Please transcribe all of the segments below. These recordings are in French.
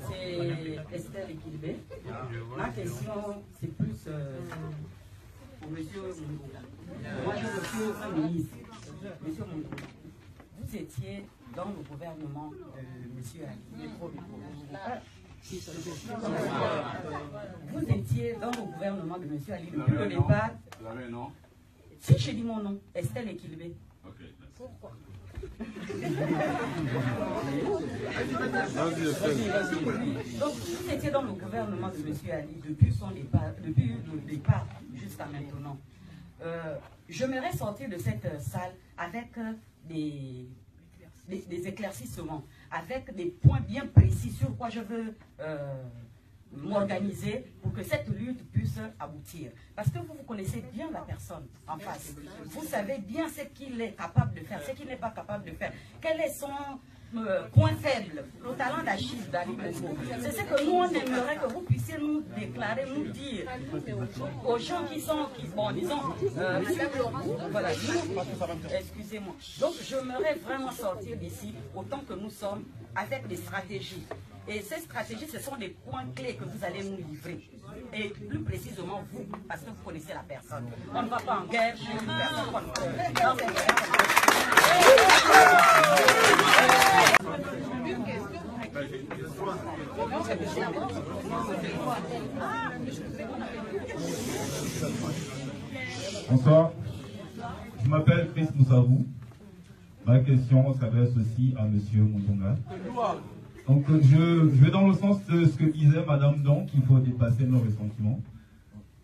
c'est Estelle Ekilibé. Ma question, c'est plus pour monsieur Mundunga. Moi, je suis un ministre. Monsieur Mundunga, vous étiez dans le gouvernement de monsieur Ali. Vous étiez dans le gouvernement de monsieur Ali depuis le départ. Vous avez un nom? Si je dis mon nom, Estelle Ekilibé. Ok, pourquoi? Donc, vous étiez dans le gouvernement de monsieur Ali depuis le départ jusqu'à maintenant. J'aimerais sortir de cette salle avec des éclaircissements, avec des points bien précis sur quoi je veux m'organiser pour que cette lutte puisse aboutir. Parce que vous connaissez bien la personne en face. Vous savez bien ce qu'il est capable de faire, ce qu'il n'est pas capable de faire. Quel est son point faible, le talent d'Achille d'Ali Bongo. C'est ce que nous, on aimerait que vous puissiez nous déclarer, nous dire aux gens qui sont, bon, disons, voilà, excusez-moi. Donc, j'aimerais vraiment sortir d'ici autant que nous sommes avec des stratégies. Et ces stratégies, ce sont des points clés que vous allez nous livrer. Et plus précisément vous, parce que vous connaissez la personne. On ne va pas en guerre chez une personne qu'on connaît. Bonsoir, je m'appelle Chris Moussavou. Ma question s'adresse aussi à monsieur Mundunga. Donc je vais dans le sens de ce que disait Madame Don, qu'il faut dépasser nos ressentiments.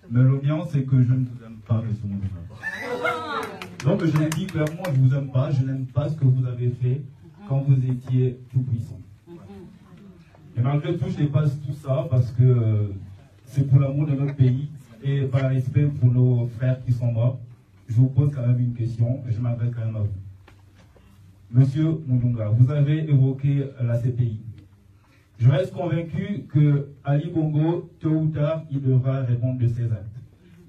Mais le mien, c'est que je ne vous aime pas, monsieur Mundunga. Donc je le dis clairement, je ne vous aime pas, je n'aime pas ce que vous avez fait quand vous étiez tout puissant. Et malgré tout, je dépasse tout ça parce que c'est pour l'amour de notre pays et par respect pour nos frères qui sont morts. Je vous pose quand même une question et je m'adresse quand même à vous. Monsieur Mundunga, vous avez évoqué la CPI. Je reste convaincu que Ali Bongo, tôt ou tard, il devra répondre de ses actes.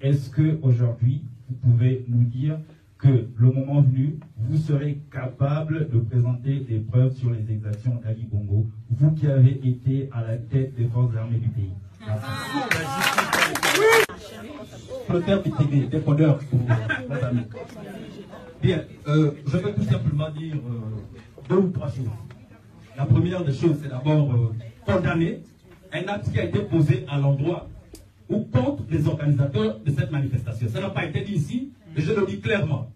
Est-ce qu'aujourd'hui, vous pouvez nous dire que le moment venu, vous serez capable de présenter des preuves sur les exactions d'Ali Bongo, vous qui avez été à la tête des forces armées du pays? Le terme intégré, décodeur pour nos amis. Bien, je vais tout simplement dire deux ou trois choses. La première des choses, c'est d'abord condamner un acte qui a été posé à l'endroit ou contre les organisateurs de cette manifestation. Ça n'a pas été dit ici, mais je le dis clairement.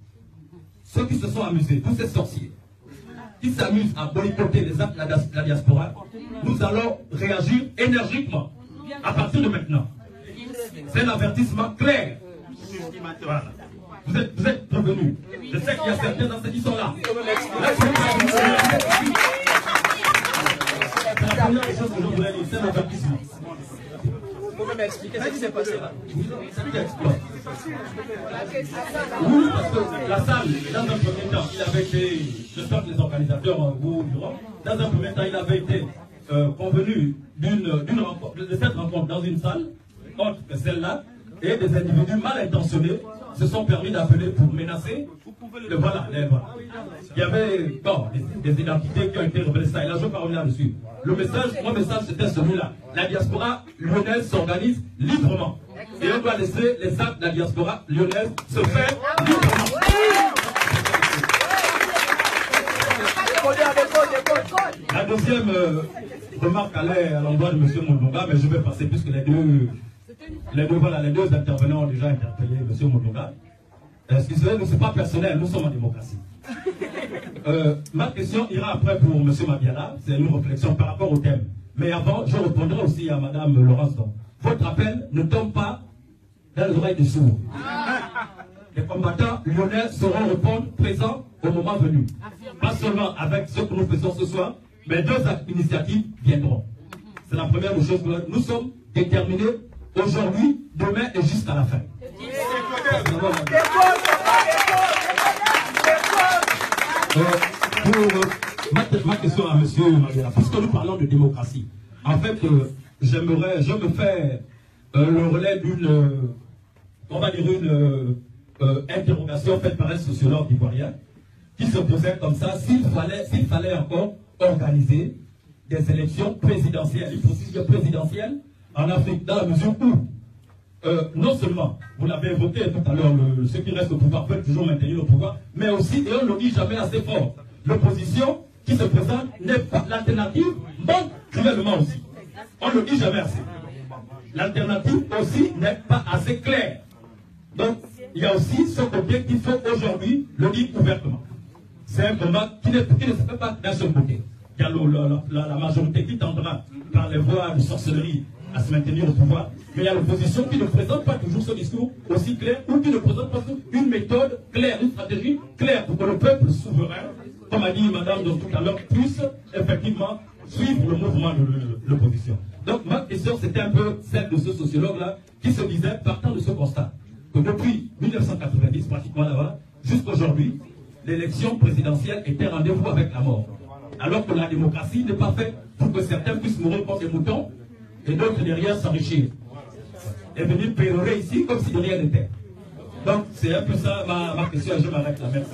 Ceux qui se sont amusés, tous ces sorciers, qui s'amusent à boycotter les actes de la diaspora, nous allons réagir énergiquement à partir de maintenant. C'est un avertissement clair. Voilà. Vous êtes prévenus. Je sais qu'il y a certains dans ceux qui sont là. C'est la première des choses que je voulais dire, c'est un avertissement. Vous pouvez m'expliquer ce qui s'est passé là? Oui, parce que la salle, dans un premier temps, il avait été, j'espère que les organisateurs vous diront, dans un premier temps, il avait été convenu de cette rencontre dans une salle, autre que celle-là, et des individus mal intentionnés se sont permis d'appeler pour menacer. Voilà. Il y avait des identités qui ont été révélées ça. Et là, je ne vais pas revenir dessus. Mon message, c'était celui-là. La diaspora lyonnaise s'organise librement. Et on doit laisser les actes de la diaspora lyonnaise se faire librement. La deuxième remarque allait à l'endroit de M. Mundunga, mais je vais passer puisque les deux intervenants ont déjà interpellé M. Mundunga. Excusez-moi, ce n'est pas personnel, nous sommes en démocratie. Ma question ira après pour M. Mabiala, c'est une réflexion par rapport au thème. Mais avant, je répondrai aussi à Mme Laurence Don. Votre appel ne tombe pas dans les oreilles des sourds. Les combattants lyonnais sauront répondre présents au moment venu. Pas seulement avec ce que nous faisons ce soir, mais deux initiatives viendront. C'est la première des choses que nous sommes déterminés aujourd'hui, demain et jusqu'à la fin. Pour ma question à M. Mabiala, puisque nous parlons de démocratie, en fait, je me fais le relais d'une, on va dire une interrogation faite par un sociologue ivoirien qui se posait comme ça, s'il fallait encore organiser des élections présidentielles. Il processus présidentiel en Afrique, dans la mesure où, non seulement, vous l'avez évoqué tout à l'heure, ceux qui restent au pouvoir peuvent toujours maintenir le pouvoir, mais aussi, et on ne le dit jamais assez fort, l'opposition qui se présente n'est pas l'alternative, manque cruellement aussi. On ne le dit jamais assez. L'alternative aussi n'est pas assez claire. Donc, il y a aussi ce côté qu'il faut aujourd'hui le dire ouvertement. C'est un combat qui ne se fait pas d'un seul côté. Il y a la majorité qui tendra par les voies de sorcellerie à se maintenir au pouvoir, mais il y a l'opposition qui ne présente pas toujours ce discours aussi clair ou qui ne présente pas une méthode claire, une stratégie claire pour que le peuple souverain, comme a dit madame tout à l'heure, puisse effectivement suivre le mouvement de l'opposition. Donc ma question c'était un peu celle de ce sociologue-là qui se disait, partant de ce constat, que depuis 1990 pratiquement là-bas, jusqu'aujourd'hui, l'élection présidentielle était rendez-vous avec la mort. Alors que la démocratie n'est pas faite pour que certains puissent mourir comme des moutons et d'autres derrière s'enrichir. Et venir pérorer ici comme si de rien n'était. Donc c'est un peu ça ma question et je m'arrête là. Merci.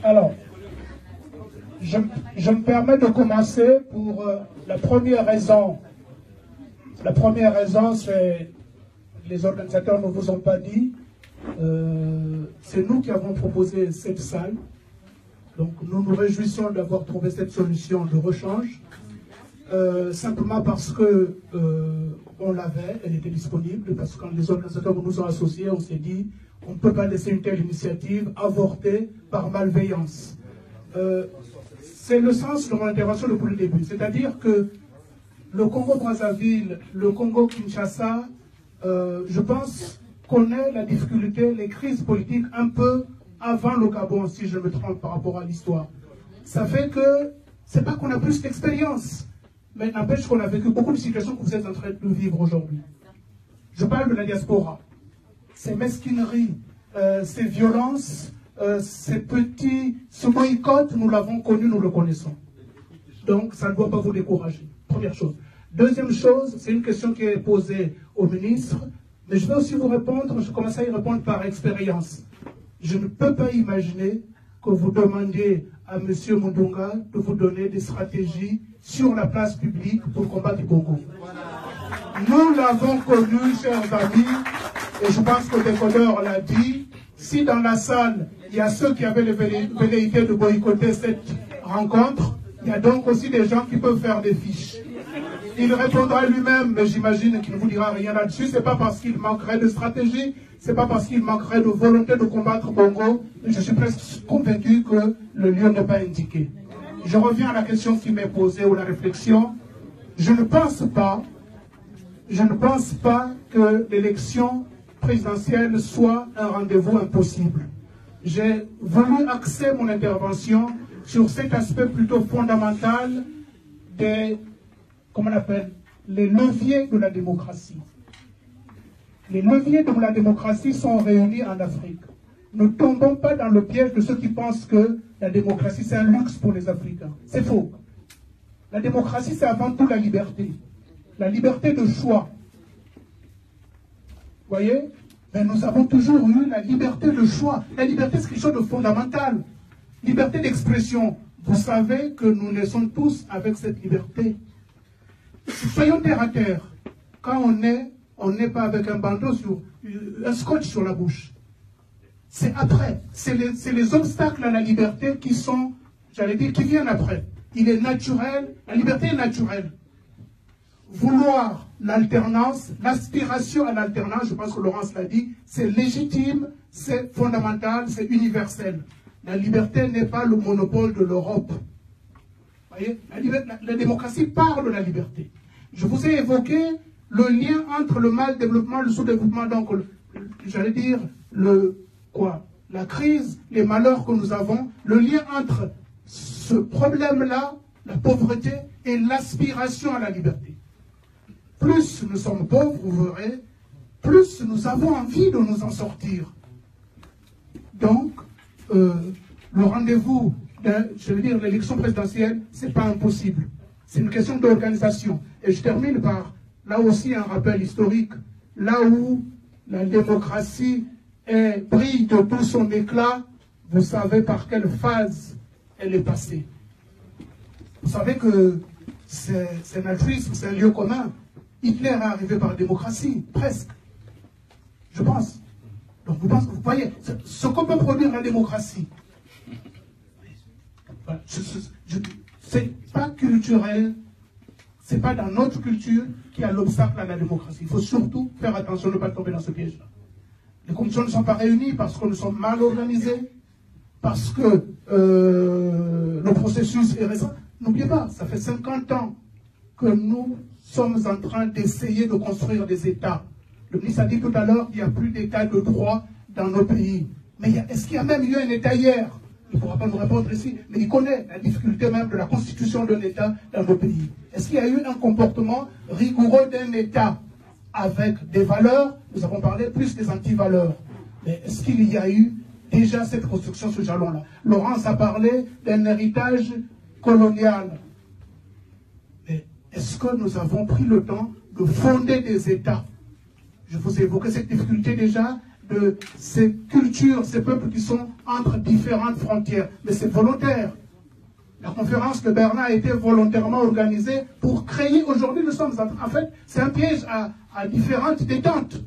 Alors, je me permets de commencer pour la première raison. La première raison, c'est les organisateurs ne vous ont pas dit. C'est nous qui avons proposé cette salle. Donc nous nous réjouissons d'avoir trouvé cette solution de rechange. Simplement parce que on l'avait, elle était disponible, parce que quand les organisateurs nous ont associés, on s'est dit on ne peut pas laisser une telle initiative avorter par malveillance. C'est le sens de mon intervention depuis le début. C'est-à-dire que le Congo-Brazzaville, le Congo-Kinshasa, je pense, connaît la difficulté, les crises politiques un peu avant le Gabon, si je me trompe par rapport à l'histoire. Ça fait que, c'est pas qu'on a plus d'expérience, mais n'empêche qu'on a vécu beaucoup de situations que vous êtes en train de vivre aujourd'hui. Je parle de la diaspora. Ces mesquineries, ces violences, ce boycott, nous l'avons connu, nous le connaissons. Donc, ça ne doit pas vous décourager. Première chose. Deuxième chose, c'est une question qui est posée au ministre, mais je vais aussi vous répondre, je commence à y répondre par expérience. Je ne peux pas imaginer que vous demandiez à M. Mundunga de vous donner des stratégies sur la place publique pour combattre le Congo. Nous l'avons connu, chers amis, et je pense que le décodeur l'a dit, si dans la salle, il y a ceux qui avaient les velléités de boycotter cette rencontre, il y a donc aussi des gens qui peuvent faire des fiches. Il répondra lui-même, mais j'imagine qu'il ne vous dira rien là-dessus. C'est pas parce qu'il manquerait de stratégie, c'est pas parce qu'il manquerait de volonté de combattre Bongo. Je suis presque convaincu que le lieu n'est pas indiqué. Je reviens à la question qui m'est posée ou la réflexion. Je ne pense pas que l'élection présidentielle soit un rendez-vous impossible. J'ai voulu axer mon intervention sur cet aspect plutôt fondamental des, comment on appelle, les leviers de la démocratie. Les leviers de la démocratie sont réunis en Afrique. Ne tombons pas dans le piège de ceux qui pensent que la démocratie c'est un luxe pour les Africains. C'est faux. La démocratie c'est avant tout la liberté. La liberté de choix. Vous voyez? Mais nous avons toujours eu la liberté de choix. La liberté c'est quelque chose de fondamental. Liberté d'expression. Vous savez que nous naissons tous avec cette liberté. Soyons terre à terre. Quand on n'est pas avec un bandeau sur un scotch sur la bouche. C'est après. C'est les obstacles à la liberté qui sont, j'allais dire, qui viennent après. Il est naturel, la liberté est naturelle. Vouloir l'alternance, l'aspiration à l'alternance, je pense que Laurence l'a dit, c'est légitime, c'est fondamental, c'est universel. La liberté n'est pas le monopole de l'Europe. Voyez, la démocratie part de la liberté. Je vous ai évoqué le lien entre le mal développement et le sous-développement. Donc, j'allais dire, la crise, les malheurs que nous avons, le lien entre ce problème-là, la pauvreté, et l'aspiration à la liberté. Plus nous sommes pauvres, vous verrez, plus nous avons envie de nous en sortir. Donc, le rendez-vous, je veux dire, l'élection présidentielle, ce n'est pas impossible. C'est une question d'organisation. Et je termine par, là aussi, un rappel historique. Là où la démocratie brille de tout son éclat, vous savez par quelle phase elle est passée. Vous savez que c'est un altruisme, c'est un lieu commun. Hitler est arrivé par la démocratie, presque. Je pense. Donc vous voyez, ce qu'on peut produire la démocratie, c'est pas culturel, c'est pas dans notre culture qu'il y a l'obstacle à la démocratie. Il faut surtout faire attention de ne pas tomber dans ce piège-là. Les commissions ne sont pas réunies parce que nous sommes mal organisés, parce que le processus est récent. N'oubliez pas, ça fait 50 ans que nous sommes en train d'essayer de construire des États. Le ministre a dit tout à l'heure qu'il n'y a plus d'État de droit dans nos pays. Mais est-ce qu'il y a même eu un État hier? Il ne pourra pas nous répondre ici, mais il connaît la difficulté même de la constitution d'un État dans nos pays. Est-ce qu'il y a eu un comportement rigoureux d'un État avec des valeurs? Nous avons parlé plus des anti-valeurs. Mais est-ce qu'il y a eu déjà cette construction, ce jalon-là? Laurence a parlé d'un héritage colonial. Mais est-ce que nous avons pris le temps de fonder des États? Je vous ai évoqué cette difficulté déjà de ces cultures, ces peuples qui sont entre différentes frontières. Mais c'est volontaire. La conférence de Berlin a été volontairement organisée pour créer, aujourd'hui nous sommes en fait, c'est un piège à différentes détentes.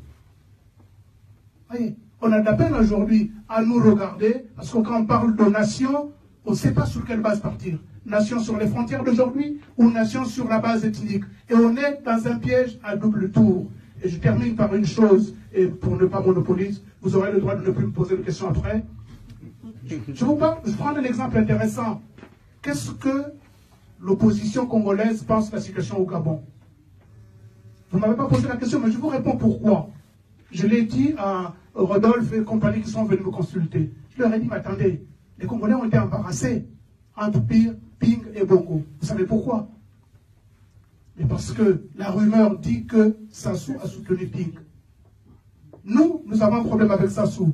Voyez, on a de la peine aujourd'hui à nous regarder, parce que quand on parle de nation, on ne sait pas sur quelle base partir. Nation sur les frontières d'aujourd'hui ou nation sur la base ethnique. Et on est dans un piège à double tour. Et je termine par une chose, et pour ne pas monopoliser, vous aurez le droit de ne plus me poser de questions après. Je prends un exemple intéressant. Qu'est-ce que l'opposition congolaise pense de la situation au Gabon? Vous ne m'avez pas posé la question, mais je vous réponds pourquoi. Je l'ai dit à Rodolphe et compagnie qui sont venus me consulter. Je leur ai dit, mais attendez, les Congolais ont été embarrassés entre Ping et Bongo. Vous savez pourquoi? Mais parce que la rumeur dit que Sassou a soutenu Ping. Nous avons un problème avec Sassou.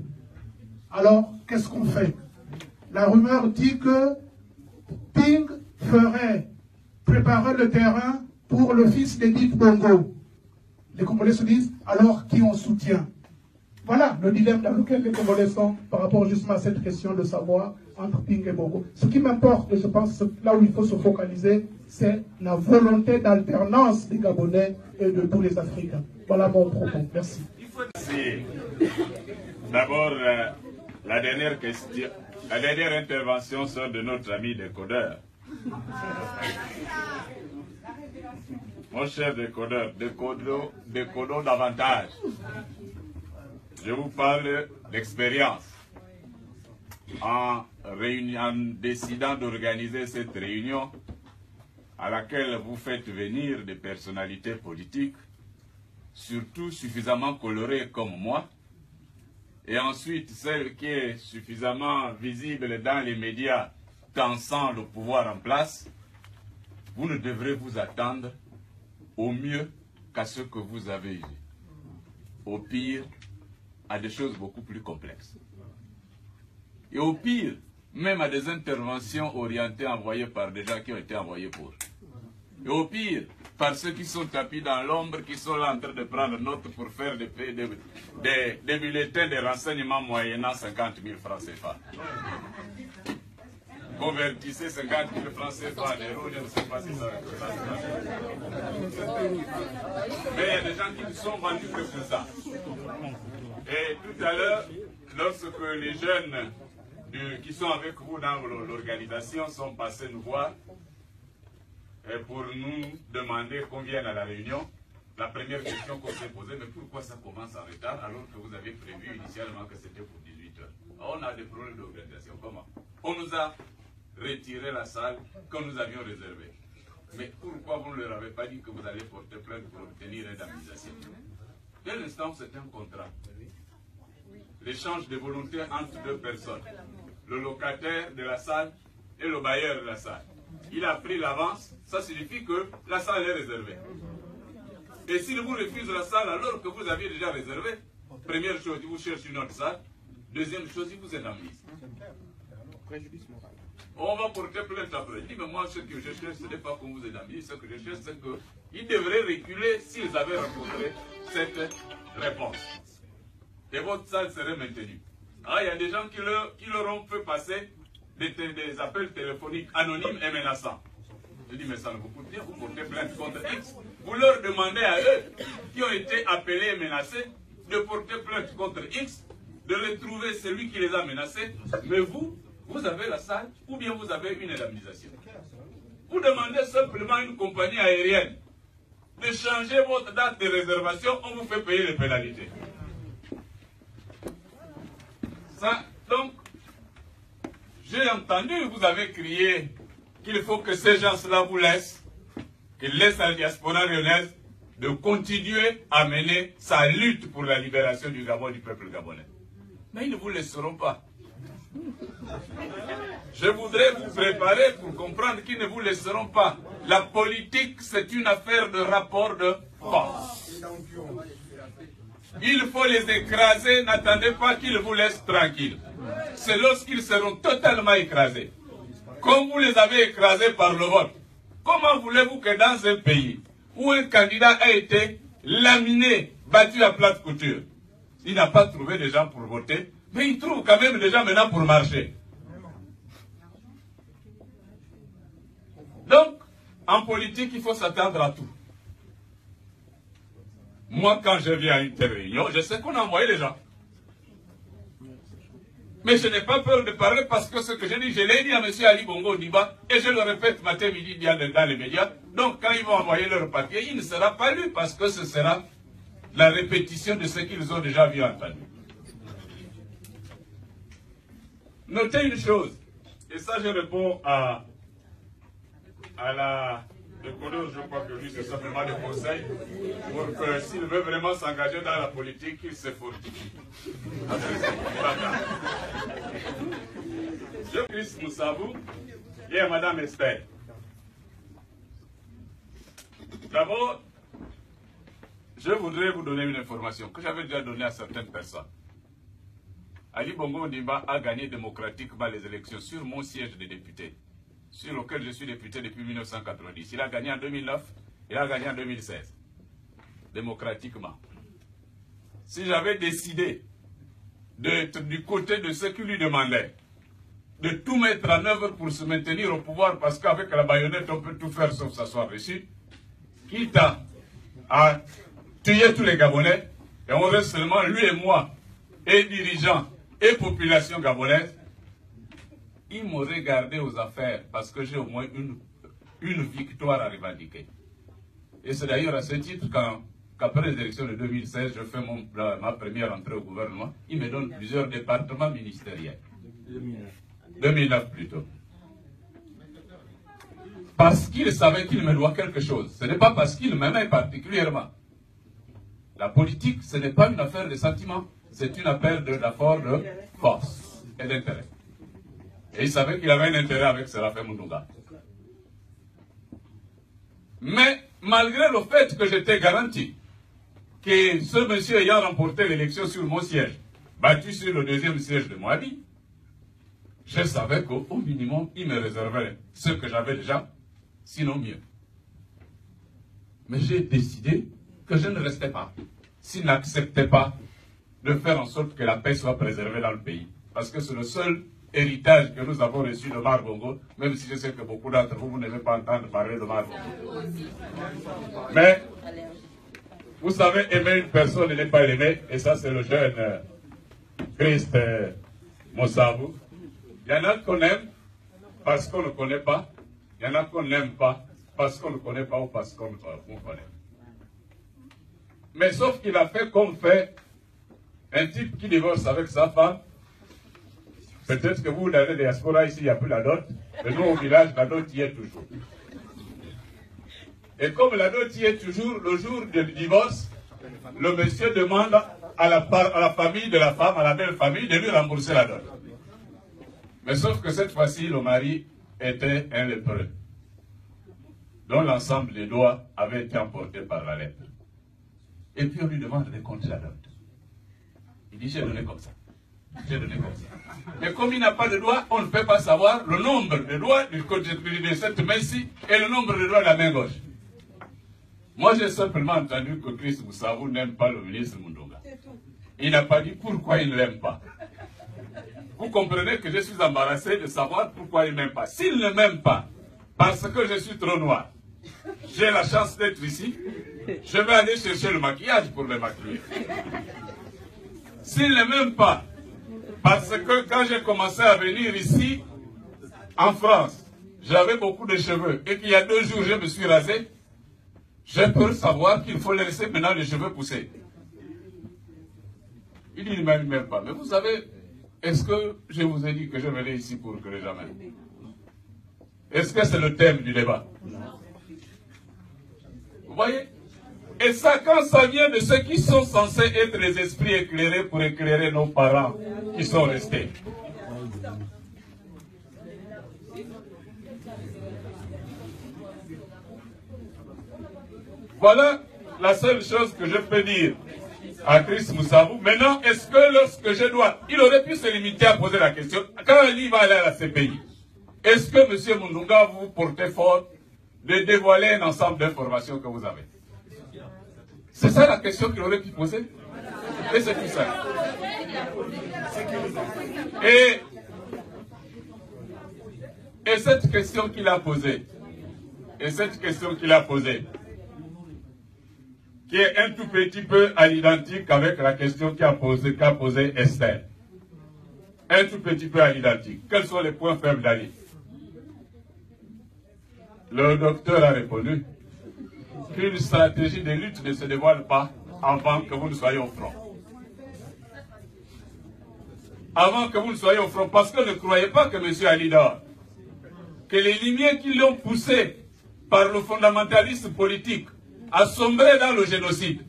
Alors, qu'est-ce qu'on fait? La rumeur dit que Ping préparer le terrain pour le fils d'Edith Bongo. Les Congolais se disent, alors qui on soutient? Voilà le dilemme dans lequel les Congolais sont par rapport justement à cette question de savoir entre Ping et Bongo. Ce qui m'importe, et je pense là où il faut se focaliser, c'est la volonté d'alternance des Gabonais et de tous les Africains. Voilà mon propos. Merci. D'abord, la dernière question, la dernière intervention sort de notre ami décodeur. Mon cher décodeur, décodons davantage. Je vous parle d'expérience. En décidant d'organiser cette réunion à laquelle vous faites venir des personnalités politiques, surtout suffisamment colorées comme moi, et ensuite celle qui est suffisamment visible dans les médias tensant le pouvoir en place, vous ne devrez vous attendre au mieux qu'à ce que vous avez eu. Au pire, à des choses beaucoup plus complexes. Et au pire, même à des interventions orientées envoyées par des gens qui ont été envoyés pour. Et au pire, par ceux qui sont tapis dans l'ombre, qui sont là en train de prendre note pour faire des bulletins de renseignements moyennant 50 000 francs CFA. Convertissez 50 000 francs CFA en euros, je ne sais pas si ça va. Mais il y a des gens qui ne sont vendus que pour ça. Et tout à l'heure, lorsque les jeunes qui sont avec vous dans l'organisation sont passés nous voir pour nous demander qu'on vienne à la réunion, la première question qu'on s'est posée, mais pourquoi ça commence en retard alors que vous aviez prévu initialement que c'était pour 18 heures? On a des problèmes d'organisation. Comment? On nous a retiré la salle que nous avions réservée. Mais pourquoi vous ne leur avez pas dit que vous allez porter plainte pour obtenir une indemnisation? Dès l'instant, c'est un contrat. L'échange de volonté entre deux personnes. Le locataire de la salle et le bailleur de la salle. Il a pris l'avance, ça signifie que la salle est réservée. Et s'il vous refuse la salle alors que vous aviez déjà réservé, première chose, il vous cherche une autre salle. Deuxième chose, il vous indemnise. On va porter plainte après. Je dis, mais moi, ce que je cherche, ce n'est pas qu'on vous indemnise. Ce que je cherche, c'est qu'ils devraient reculer s'ils avaient rencontré cette réponse. Et votre salle serait maintenue. Ah, il y a des gens qui leur ont fait passer des appels téléphoniques anonymes et menaçants. Je dis, mais ça ne vous coûte rien, vous portez plainte contre X. Vous leur demandez à eux, qui ont été appelés et menacés, de porter plainte contre X, de retrouver celui qui les a menacés. Mais vous, vous avez la salle ou bien vous avez une indemnisation. Vous demandez simplement à une compagnie aérienne de changer votre date de réservation, on vous fait payer les pénalités. Ça, donc, j'ai entendu, vous avez crié qu'il faut que ces gens-là vous laissent, qu'ils laissent à la diaspora lyonnaise de continuer à mener sa lutte pour la libération du Gabon, du peuple gabonais. Mais ils ne vous laisseront pas. Je voudrais vous préparer pour comprendre qu'ils ne vous laisseront pas. La politique, c'est une affaire de rapport de force. Il faut les écraser, n'attendez pas qu'ils vous laissent tranquilles. C'est lorsqu'ils seront totalement écrasés. Comme vous les avez écrasés par le vote, comment voulez-vous que dans un pays où un candidat a été laminé, battu à plate couture, il n'a pas trouvé des gens pour voter, mais il trouve quand même des gens maintenant pour marcher. Donc, en politique, il faut s'attendre à tout. Moi, quand je viens à une telle réunion, je sais qu'on a envoyé les gens. Mais je n'ai pas peur de parler parce que ce que je dis, je l'ai dit à M. Ali Bongo Diba et je le répète matin, midi, dans les médias. Donc, quand ils vont envoyer leur papier, il ne sera pas lu parce que ce sera la répétition de ce qu'ils ont déjà vu entendu. Notez une chose, et ça je réponds à le Kodo, je crois que lui c'est simplement le conseil pour que s'il veut vraiment s'engager dans la politique, il se fortifie. Je Chris Moussabou et Madame Esther. D'abord, je voudrais vous donner une information que j'avais déjà donnée à certaines personnes. Ali Bongo Ondimba a gagné démocratiquement les élections sur mon siège de député, sur lequel je suis député depuis 1990. Il a gagné en 2009, il a gagné en 2016. Démocratiquement. Si j'avais décidé d'être du côté de ceux qui lui demandaient, de tout mettre en œuvre pour se maintenir au pouvoir, parce qu'avec la baïonnette, on peut tout faire sauf s'asseoir dessus, quitte à tuer tous les Gabonais, et on reste seulement lui et moi, et dirigeants, et population gabonaise, il m'aurait gardé aux affaires parce que j'ai au moins une victoire à revendiquer. Et c'est d'ailleurs à ce titre qu'après les élections de 2016, je fais ma première entrée au gouvernement, il me donne plusieurs départements ministériels. 2009 plutôt. Parce qu'il savait qu'il me doit quelque chose. Ce n'est pas parce qu'il m'aimait particulièrement. La politique, ce n'est pas une affaire de sentiments. C'est une affaire de force et d'intérêt. Et il savait qu'il avait un intérêt avec Séraphin Mundunga. Mais malgré le fait que j'étais garanti que ce monsieur ayant remporté l'élection sur mon siège, battu sur le deuxième siège de Moabi, je savais qu'au minimum, il me réservait ce que j'avais déjà, sinon mieux. Mais j'ai décidé que je ne restais pas, s'il n'acceptait pas de faire en sorte que la paix soit préservée dans le pays. Parce que c'est le seul héritage que nous avons reçu de Mar Bongo, même si je sais que beaucoup d'entre vous, vous n'aimez pas entendre parler de Mar Bongo. Mais, vous savez, aimer une personne et ne pas l'aimer, et ça c'est le jeune Christ Moussabou. Il y en a qu'on aime parce qu'on ne connaît pas, il y en a qu'on n'aime pas parce qu'on ne connaît pas ou parce qu'on connaît. Mais sauf qu'il a fait comme fait un type qui divorce avec sa femme. Peut-être que vous, dans les diaspora, ici, il n'y a plus la dot. Mais nous, au village, la dot y est toujours. Et comme la dot y est toujours, le jour du divorce, le monsieur demande à la famille de la femme, à la belle famille, de lui rembourser la dot. Mais sauf que cette fois-ci, le mari était un lépreux, dont l'ensemble des droits avait été emporté par la lettre. Et puis on lui demande de compter la dot. Il dit, j'ai donné comme ça. J'ai donné comme ça. Mais comme il n'a pas de doigt, on ne peut pas savoir le nombre de doigts du côté de cette main-ci et le nombre de doigts de la main gauche. Moi, j'ai simplement entendu que Chris Moussabou n'aime pas le ministre Mundunga. Il n'a pas dit pourquoi il ne l'aime pas. Vous comprenez que je suis embarrassé de savoir pourquoi il ne m'aime pas. S'il ne m'aime pas, parce que je suis trop noir, j'ai la chance d'être ici, je vais aller chercher le maquillage pour me maquiller. S'il n'est même pas, parce que quand j'ai commencé à venir ici, en France, j'avais beaucoup de cheveux, et qu'il y a 2 jours, je me suis rasé, j'ai peur de savoir qu'il faut laisser maintenant les cheveux pousser. Il dit, il ne m'aime même pas. Mais vous savez, est-ce que je vous ai dit que je venais ici pour que les gens m'aiment? Est-ce que c'est le thème du débat? Vous voyez? Et ça, quand ça vient de ceux qui sont censés être les esprits éclairés pour éclairer nos parents qui sont restés. Voilà la seule chose que je peux dire à Chris Moussabou. Maintenant, est-ce que lorsque je dois... Il aurait pu se limiter à poser la question. Quand il va aller à la CPI, est-ce que M. Mundunga vous portez fort de dévoiler un ensemble d'informations que vous avez? C'est ça la question qu'il aurait pu poser. Et c'est tout ça. Et cette question qu'il a posée, qui est un tout petit peu à l'identique avec la question qu'a posée Esther. Un tout petit peu à l'identique. Quels sont les points faibles d'Ali? Le docteur a répondu qu'une stratégie de lutte ne se dévoile pas avant que vous ne soyez au front. Avant que vous ne soyez au front, parce que ne croyez pas que M. Ali dort, que les limiers qui l'ont poussé par le fondamentalisme politique à sombrer dans le génocide,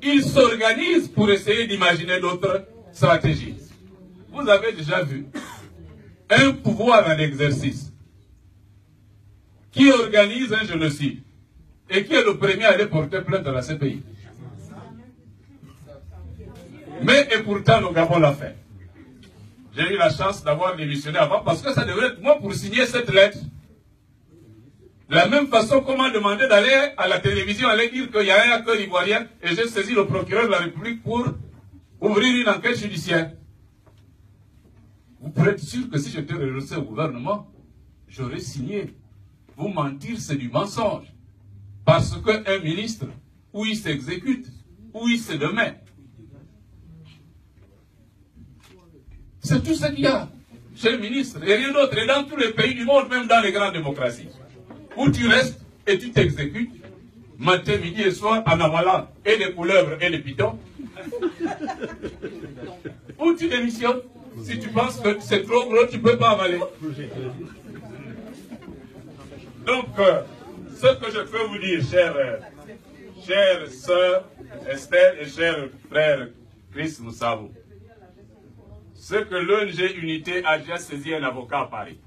ils s'organisent pour essayer d'imaginer d'autres stratégies. Vous avez déjà vu un pouvoir en exercice qui organise un génocide et qui est le premier à aller porter plainte à la CPI. Mais et pourtant, le Gabon l'a fait. J'ai eu la chance d'avoir démissionné avant parce que ça devrait être moi pour signer cette lettre. De la même façon qu'on m'a demandé d'aller à la télévision, aller dire qu'il y a un acteur ivoirien et j'ai saisi le procureur de la République pour ouvrir une enquête judiciaire. Vous pourrez être sûr que si j'étais renoncé au gouvernement, j'aurais signé. Vous mentir, c'est du mensonge. Parce qu'un ministre, ou il s'exécute, ou il se demet. C'est tout ce qu'il y a chez le ministre, et rien d'autre. Et dans tous les pays du monde, même dans les grandes démocraties, où tu restes et tu t'exécutes, matin, midi et soir, en avalant et des couleuvres et des pitons, où tu démissionnes. Si tu penses que c'est trop gros, tu ne peux pas avaler. Donc, ce que je peux vous dire, chère sœur Esther et cher frère Chris Moussabou, c'est que l'ONG Unité a déjà saisi un avocat à Paris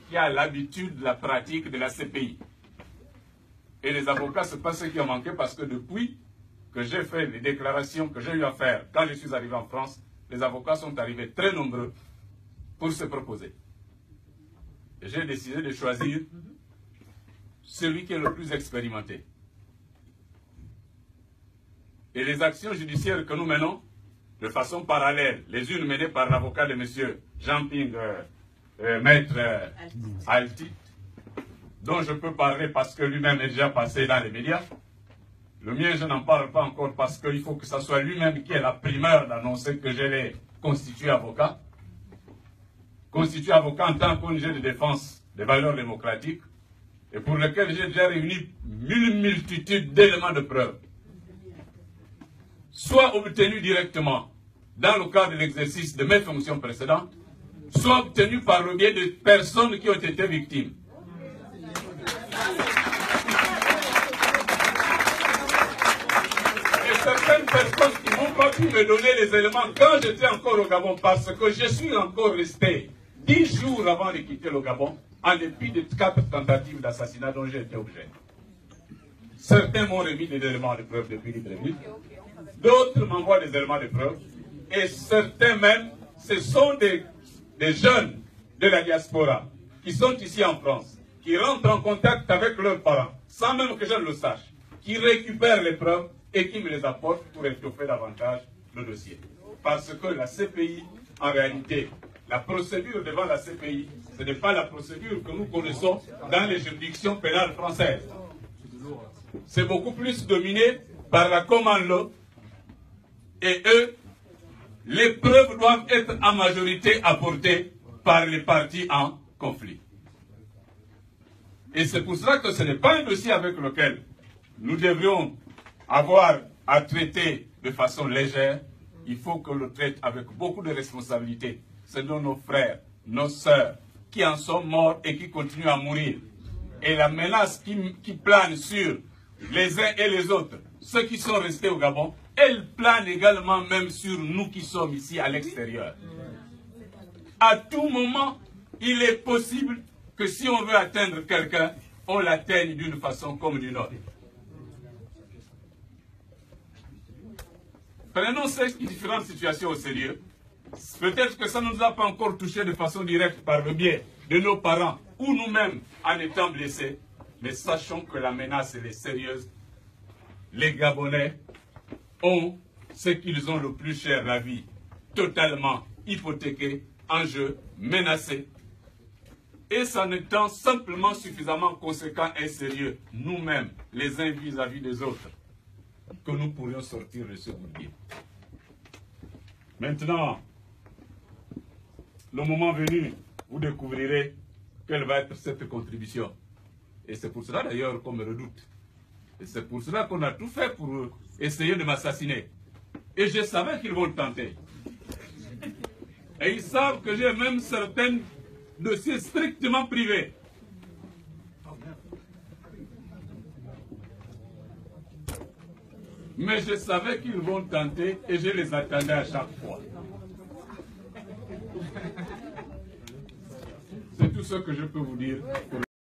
qui a l'habitude de la pratique de la CPI. Et les avocats, ce n'est pas ce qui a manqué parce que depuis que j'ai fait les déclarations que j'ai eu à faire quand je suis arrivé en France, les avocats sont arrivés très nombreux pour se proposer. Et j'ai décidé de choisir celui qui est le plus expérimenté. Et les actions judiciaires que nous menons, de façon parallèle, les unes menées par l'avocat de M. Jean-Ping, maître Alti, dont je peux parler parce que lui-même est déjà passé dans les médias. Le mien, je n'en parle pas encore parce qu'il faut que ce soit lui-même qui ait la primeur d'annoncer que je l'ai constitué avocat. Constitué avocat en tant qu'ONG de défense des valeurs démocratiques et pour lequel j'ai déjà réuni une multitude d'éléments de preuve, soit obtenus directement dans le cadre de l'exercice de mes fonctions précédentes, soit obtenus par le biais de personnes qui ont été victimes. Et certaines personnes qui n'ont pas pu me donner les éléments quand j'étais encore au Gabon, parce que je suis encore resté 10 jours avant de quitter le Gabon, en dépit de 4 tentatives d'assassinat dont j'ai été objet. Certains m'ont remis des éléments de preuve depuis Libreville, d'autres m'envoient des éléments de preuve, et certains même, ce sont des jeunes de la diaspora qui sont ici en France, qui rentrent en contact avec leurs parents, sans même que je ne le sache, qui récupèrent les preuves et qui me les apportent pour étoffer davantage le dossier. Parce que la CPI, en réalité, la procédure devant la CPI, Ce n'est pas la procédure que nous connaissons dans les juridictions pénales françaises. C'est beaucoup plus dominé par la common law. Et eux, les preuves doivent être en majorité apportées par les parties en conflit. Et c'est pour cela que ce n'est pas un dossier avec lequel nous devrions avoir à traiter de façon légère. Il faut qu'on le traite avec beaucoup de responsabilité. C'est nos frères, nos sœurs qui en sont morts et qui continuent à mourir. Et la menace qui plane sur les uns et les autres, ceux qui sont restés au Gabon, elle plane également même sur nous qui sommes ici à l'extérieur. À tout moment, il est possible que si on veut atteindre quelqu'un, on l'atteigne d'une façon comme d'une autre. Prenons ces différentes situations au sérieux. Peut-être que ça ne nous a pas encore touché de façon directe par le biais de nos parents ou nous-mêmes en étant blessés. Mais sachons que la menace elle est sérieuse. Les Gabonais ont ce qu'ils ont le plus cher, la vie, totalement hypothéquée, en jeu, menacée. Et ça en étant simplement suffisamment conséquent et sérieux, nous-mêmes, les uns vis-à-vis des autres, que nous pourrions sortir de ce bourbier. Maintenant, le moment venu, vous découvrirez quelle va être cette contribution. Et c'est pour cela d'ailleurs qu'on me redoute. Et c'est pour cela qu'on a tout fait pour essayer de m'assassiner. Et je savais qu'ils vont le tenter. Et ils savent que j'ai même certains dossiers strictement privés. Mais je savais qu'ils vont tenter et je les attendais à chaque fois. C'est tout ce que je peux vous dire.